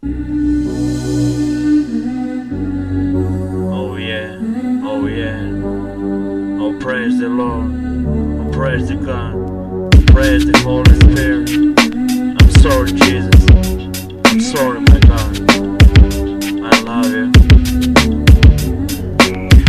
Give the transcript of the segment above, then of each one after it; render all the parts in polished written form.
Oh yeah, oh yeah. Oh praise the Lord, oh praise the God, praise the Holy Spirit. I'm sorry Jesus, I'm sorry my God, I love you.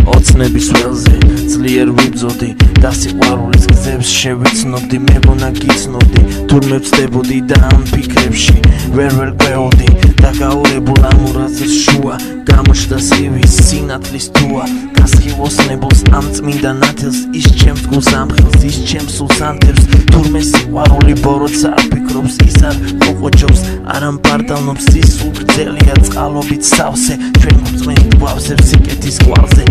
ოცნების ველზე ძლიერ ვიბრძოდი და სიყვარულის გზებს შევიცნობდი მეგონა გიცნობდი თურმე ვწდებოდი და ამ ფიქრებში ვერ ყვეოდი და გაურებულ ამურაზის შუა გამოჩნდა სივის სინათლის თუა გასხივოსნებულს ამ წმინდა ნათელს ის ჩემს გულს ამხილს ის ჩემს სულს ანთებს თურმე სიყვარული ბოროტს არ ფიქრობს ის არ მოყოჩობს არ ამპარტალნობს ის სულ გრძელია წყალობით სავსე ჩვენ გვწმენით გვავსებს სიკეთის კვალზე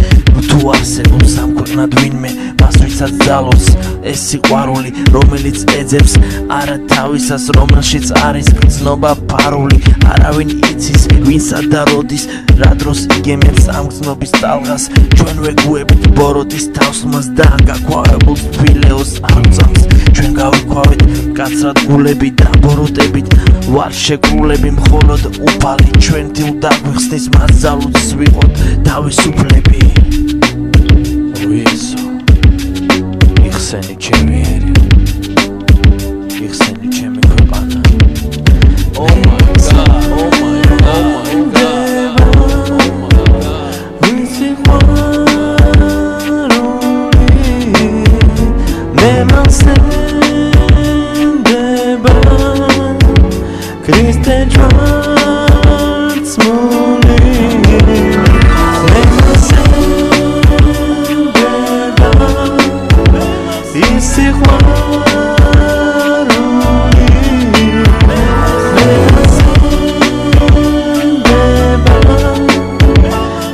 თუ არსებობს ამ ქვეყნად ვინმე მას ვისაც ძალობს ეს სიყვარული რომელიც ეძებს არა თავისას რომელშიც არის გრძნობა ფარული არავინ იცის ვინსა და როდის რა დროს იგემებს ამ გრძნობის ტალღას ჩვენ ვეგუებით ბოროტის თავს მას და გაქვავებულ თბილეოს არწამს ჩვენ გავიქვავეთ კაცრად გულები და ბოროტებით ვარ შეკრულები მხოლოდ უფალი ჩვენ თილ დაგვიხსნის მას ძალუც ვიყოთ თავისუფლები Isso, იხსენი ჩემი ერი, იხსენი ჩემი ქვეყანა. Oh my God, oh my God, oh my God, oh my God. ვიცი ყვარული, მე მასენდება, ქრისტე ჯვარცმული, მე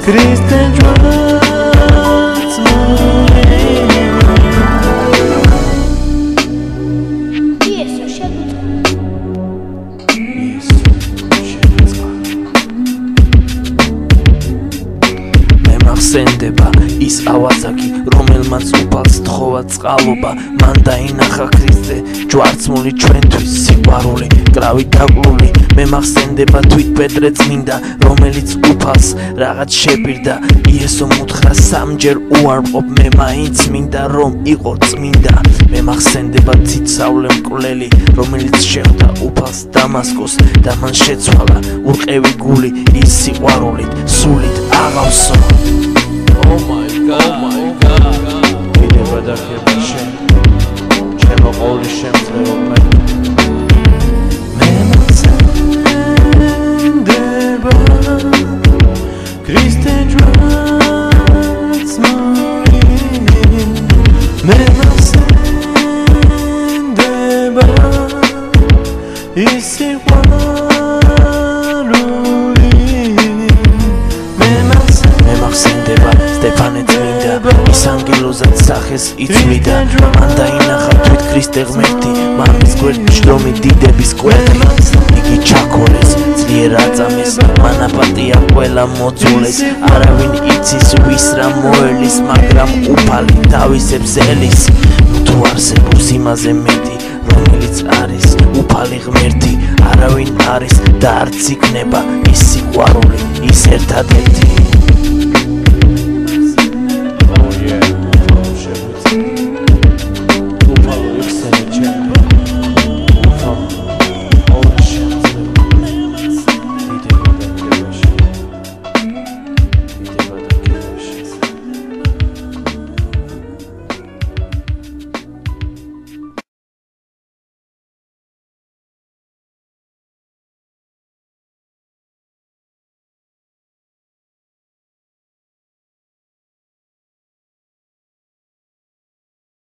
Christian Schwarz მემახსენდება ის ავაზაკი რომელმაც უფალს თხოვა წყალობა მან დაინახა ქრისტე ჯვარცმული ჩვენთვის სიყვარული კრავი დაგლული მემახსენდება თვით პეტრე წმინდა რომელიც უფალს რაღაც შეპირდა იესომ უთხრა სამჯერ უარყოფ მე მაინც მინდა რომ იყო წმინდა მემახსენდება ციცავლე მკვლელი რომელიც შეხვდა უფალს დამასკოს და მან შეცვალა ურყევი გული ის სიყვარულით სულით აღავსო Oh my God, oh my God. Კიდევ გადახება შენ, ჩემო ყოვლის შემძლეო მე. მე მასენდება, ქრისტე ჯვარცმული. მე მასენდება, ის სიყვარული. მემახსენდება სტეფანე წმინდა ის ანგელოზად სახეს იცვლიდა მან დაინახა თვით ქრისტე ღმერთი მამის გვერდით შრომით დიდების კვერთხი იგი ჩაქოლეს ძლიერ აწამეს მან აპატია ყველა მოძულეს არავინ იცის ვის რა მოელის მაგრამ უფალი თავისებს ელის თუ არსებობს იმაზე მეტი რომელიც არის უფალი ღმერთი არავინ არის და არც იქნება ის სიყვარული ის ერთადერთი